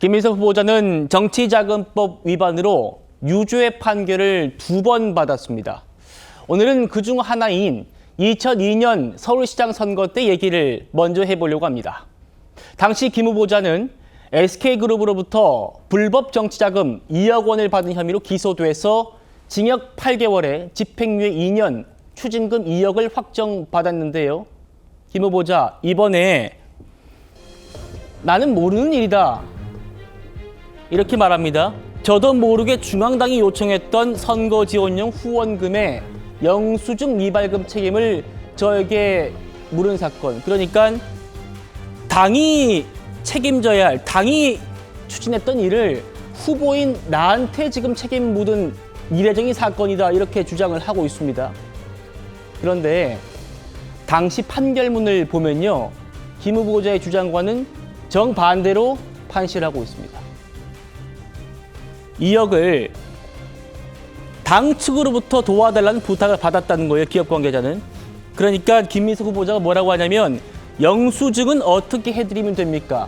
김민석 후보자는 정치자금법 위반으로 유죄 판결을 2번 받았습니다. 오늘은 그중 하나인 2002년 서울시장 선거 때 얘기를 먼저 해보려고 합니다. 당시 김 후보자는 SK그룹으로부터 불법 정치자금 2억 원을 받은 혐의로 기소돼서 징역 8개월에 집행유예 2년, 추징금 2억을 확정받았는데요. 김 후보자, 이번에 나는 모르는 일이다, 이렇게 말합니다. 저도 모르게 중앙당이 요청했던 선거지원용 후원금의 영수증 미발급 책임을 저에게 물은 사건. 그러니까 당이 책임져야 할, 당이 추진했던 일을 후보인 나한테 지금 책임 묻은 이례적인 사건이다, 이렇게 주장을 하고 있습니다. 그런데 당시 판결문을 보면요, 김 후보자의 주장과는 정반대로 판시를 하고 있습니다. 2억을 당 측으로부터 도와달라는 부탁을 받았다는 거예요, 기업 관계자는. 그러니까 김민석 후보자가 뭐라고 하냐면, 영수증은 어떻게 해드리면 됩니까?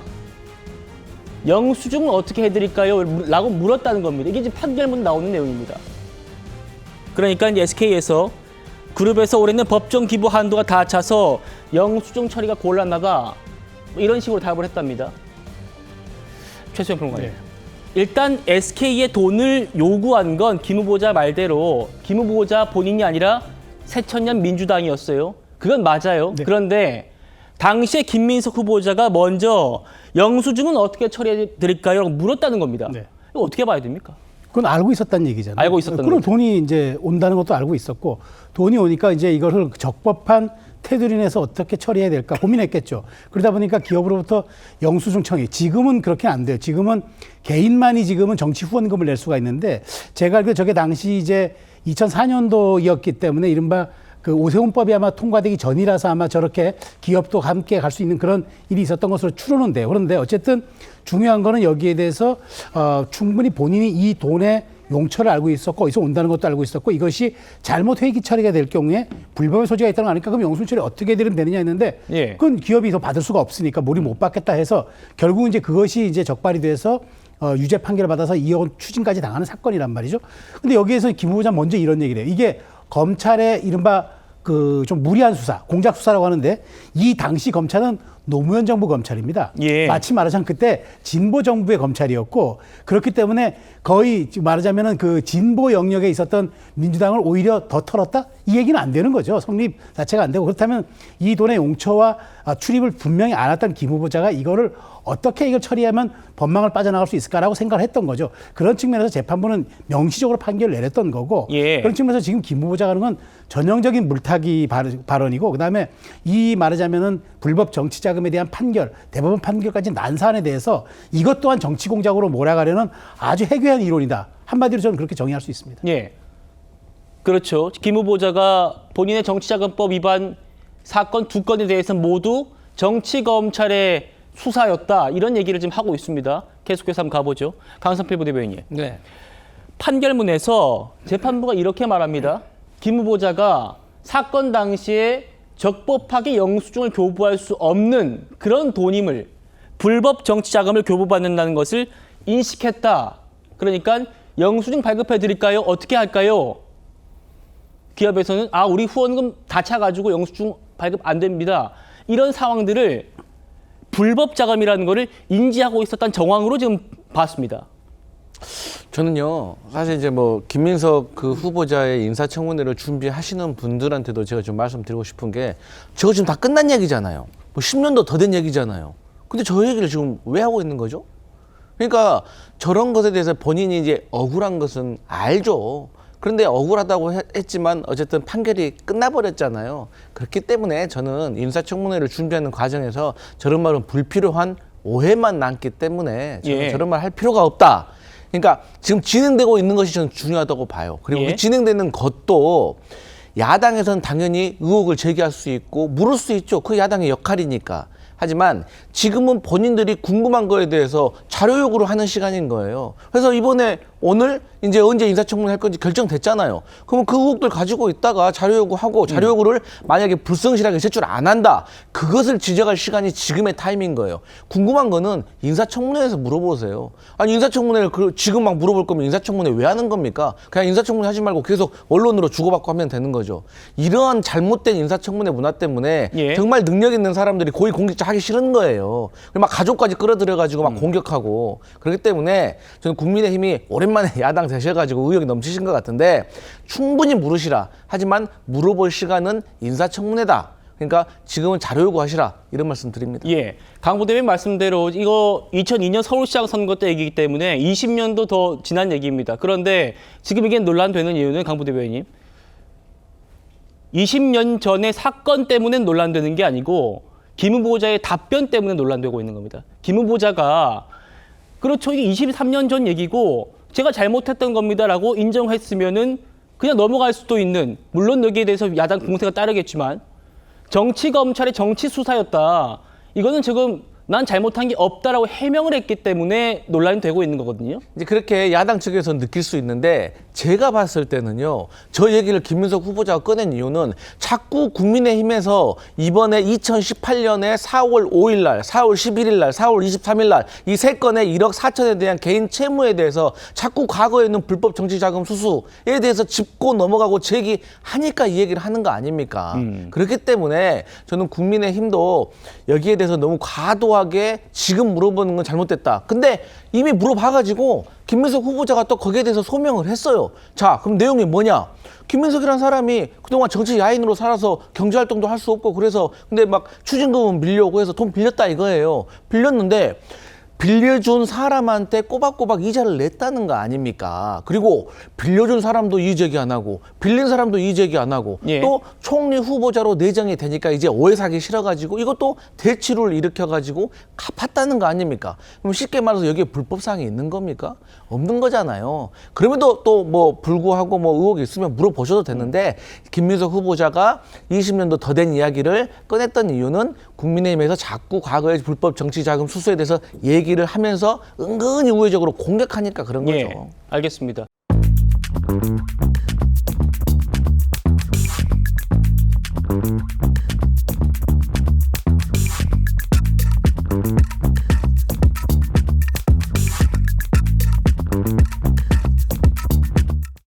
영수증은 어떻게 해드릴까요? 라고 물었다는 겁니다. 이게 지금 판결문 나오는 내용입니다. 그러니까 이제 SK에서 그룹에서 올해는 법정 기부 한도가 다 차서 영수증 처리가 곤란하다, 이런 식으로 답을 했답니다. 최수영 평론가님. 네. 일단 SK의 돈을 요구한 건 김 후보자 말대로 김 후보자 본인이 아니라 새천년 민주당이었어요. 그건 맞아요. 네. 그런데 당시에 김민석 후보자가 먼저 영수증은 어떻게 처리해 드릴까요? 라고 물었다는 겁니다. 네. 이거 어떻게 봐야 됩니까? 그건 알고 있었다는 얘기잖아요. 알고 있었다는 그럼 돈이 이제 온다는 것도 알고 있었고, 돈이 오니까 이제 이거를 적법한 태도로 인해서 어떻게 처리해야 될까 고민했겠죠. 그러다 보니까 기업으로부터 영수증 청이, 지금은 그렇게 안 돼요. 지금은 개인만이 지금은 정치 후원금을 낼 수가 있는데, 제가 알기로 저게 당시 이제 2004년도였기 때문에 이른바 그 오세훈법이 아마 통과되기 전이라서 아마 저렇게 기업도 함께 갈 수 있는 그런 일이 있었던 것으로 추론은 돼요. 그런데 어쨌든 중요한 거는 여기에 대해서 충분히 본인이 이 돈의 용처를 알고 있었고, 어디서 온다는 것도 알고 있었고, 이것이 잘못 회기 처리가 될 경우에 불법의 소지가 있다는 거 아니까 그럼 영수증 처리 어떻게 되느냐 했는데, 예. 그건 기업이 더 받을 수가 없으니까 몰이 못 받겠다 해서 결국 이제 그것이 이제 적발이 돼서 유죄 판결을 받아서 2억 원 추징까지 당하는 사건이란 말이죠. 근데 여기에서 김 후보자 먼저 이런 얘기를 해요. 이게 검찰의 이른바 그 좀 무리한 수사, 공작 수사라고 하는데, 이 당시 검찰은 노무현 정부 검찰입니다. 예. 마치 말하자면 그때 진보 정부의 검찰이었고, 그렇기 때문에 거의 말하자면은 그 진보 영역에 있었던 민주당을 오히려 더 털었다? 이 얘기는 안 되는 거죠. 성립 자체가 안 되고. 그렇다면 이 돈의 용처와 출입을 분명히 알았던 김 후보자가 이거를 어떻게 이걸 처리하면 법망을 빠져나갈 수 있을까라고 생각을 했던 거죠. 그런 측면에서 재판부는 명시적으로 판결을 내렸던 거고, 예. 그런 측면에서 지금 김 후보자가 하는 건 전형적인 물타기 발언이고, 그다음에 이 말하자면은 불법 정치자금에 대한 판결, 대법원 판결까지 난 사안에 대해서 이것 또한 정치 공작으로 몰아가려는 아주 해괴한 이론이다. 한마디로 저는 그렇게 정의할 수 있습니다. 예, 그렇죠. 김 후보자가 본인의 정치자금법 위반 사건 2건에 대해서 모두 정치검찰의 수사였다, 이런 얘기를 지금 하고 있습니다. 계속해서 한번 가보죠. 강성필 부대변인. 네. 판결문에서 재판부가 이렇게 말합니다. 김 후보자가 사건 당시에 적법하게 영수증을 교부할 수 없는 그런 돈임을, 불법 정치자금을 교부받는다는 것을 인식했다. 그러니까 영수증 발급해 드릴까요? 어떻게 할까요? 기업에서는 우리 후원금 다 차가지고 영수증 발급 안 됩니다, 이런 상황들을 불법 자금이라는 거를 인지하고 있었던 정황으로 지금 봤습니다. 저는요, 사실 이제 뭐 김민석 그 후보자의 인사청문회를 준비하시는 분들한테도 제가 좀 말씀드리고 싶은 게, 저거 지금 다 끝난 얘기잖아요. 뭐 10년도 더 된 얘기잖아요. 근데 저 얘기를 지금 왜 하고 있는 거죠? 그러니까 저런 것에 대해서 본인이 이제 억울한 것은 알죠. 그런데 억울하다고 했지만 어쨌든 판결이 끝나버렸잖아요. 그렇기 때문에 저는 인사청문회를 준비하는 과정에서 저런 말은 불필요한 오해만 남기 때문에 저는 저런 말 할 필요가 없다. 그러니까 지금 진행되고 있는 것이 저는 중요하다고 봐요. 그리고 그 진행되는 것도 야당에서는 당연히 의혹을 제기할 수 있고 물을 수 있죠. 그 야당의 역할이니까. 하지만 지금은 본인들이 궁금한 거에 대해서 자료 요구를 하는 시간인 거예요. 그래서 이번에 오늘 이제 언제 인사청문회 할 건지 결정됐잖아요. 그러면 그 의혹들 가지고 있다가 자료 요구하고 자료 요구를 만약에 불성실하게 제출 안 한다. 그것을 지적할 시간이 지금의 타임인 거예요. 궁금한 거는 인사청문회에서 물어보세요. 아니 인사청문회를 지금 막 물어볼 거면 인사청문회 왜 하는 겁니까? 그냥 인사청문회 하지 말고 계속 언론으로 주고받고 하면 되는 거죠. 이러한 잘못된 인사청문회 문화 때문에 예. 정말 능력 있는 사람들이 고위 공직자 하기 싫은 거예요. 막 가족까지 끌어들여가지고 막 공격하고 그렇기 때문에 저는 국민의힘이 오랜만에 야당 되셔가지고 의욕이 넘치신 것 같은데 충분히 물으시라. 하지만 물어볼 시간은 인사청문회다. 그러니까 지금은 자료 요구하시라. 이런 말씀 드립니다. 예, 강 부대변인 말씀대로 이거 2002년 서울시장 선거 때 얘기이기 때문에 20년도 더 지난 얘기입니다. 그런데 지금 이게 논란되는 이유는 강 부대변인 20년 전의 사건 때문에 논란되는 게 아니고 김 후보자의 답변 때문에 논란되고 있는 겁니다. 김 후보자가 그렇죠. 이게 23년 전 얘기고 제가 잘못했던 겁니다라고 인정했으면은 그냥 넘어갈 수도 있는, 물론 여기에 대해서 야당 공세가 따르겠지만 정치 검찰의 정치 수사였다. 이거는 지금 난 잘못한 게 없다라고 해명을 했기 때문에 논란이 되고 있는 거거든요. 이제 그렇게 야당 측에서 느낄 수 있는데 제가 봤을 때는요. 저 얘기를 김민석 후보자가 꺼낸 이유는 자꾸 국민의힘에서 이번에 2018년에 4월 5일 날, 4월 11일 날, 4월 23일 날 이 세 건의 1억 4천에 대한 개인 채무에 대해서 자꾸 과거에 있는 불법 정치자금 수수에 대해서 짚고 넘어가고 제기하니까 이 얘기를 하는 거 아닙니까? 그렇기 때문에 저는 국민의힘도 여기에 대해서 너무 과도하게 지금 물어보는 건 잘못됐다. 근데 이미 물어봐가지고 김민석 후보자가 또 거기에 대해서 소명을 했어요. 자, 그럼 내용이 뭐냐? 김민석이라는 사람이 그동안 정치 야인으로 살아서 경제활동도 할 수 없고 그래서 근데 막 추징금은 밀려오고 해서 돈 빌렸다 이거예요. 빌렸는데 빌려준 사람한테 꼬박꼬박 이자를 냈다는 거 아닙니까? 그리고 빌려준 사람도 이의제기 안 하고 빌린 사람도 이의제기 안 하고 예. 또 총리 후보자로 내정이 되니까 이제 오해 사기 싫어가지고 이것도 대치를 일으켜가지고 갚았다는 거 아닙니까? 그럼 쉽게 말해서 여기에 불법사항이 있는 겁니까? 없는 거잖아요. 그럼에도 또 뭐 불구하고 뭐 의혹이 있으면 물어보셔도 되는데 김민석 후보자가 20년도 더 된 이야기를 꺼냈던 이유는 국민의힘에서 자꾸 과거의 불법 정치자금 수수에 대해서 얘기를 하면서 은근히 우회적으로 공격하니까 그런 거죠. 예, 알겠습니다.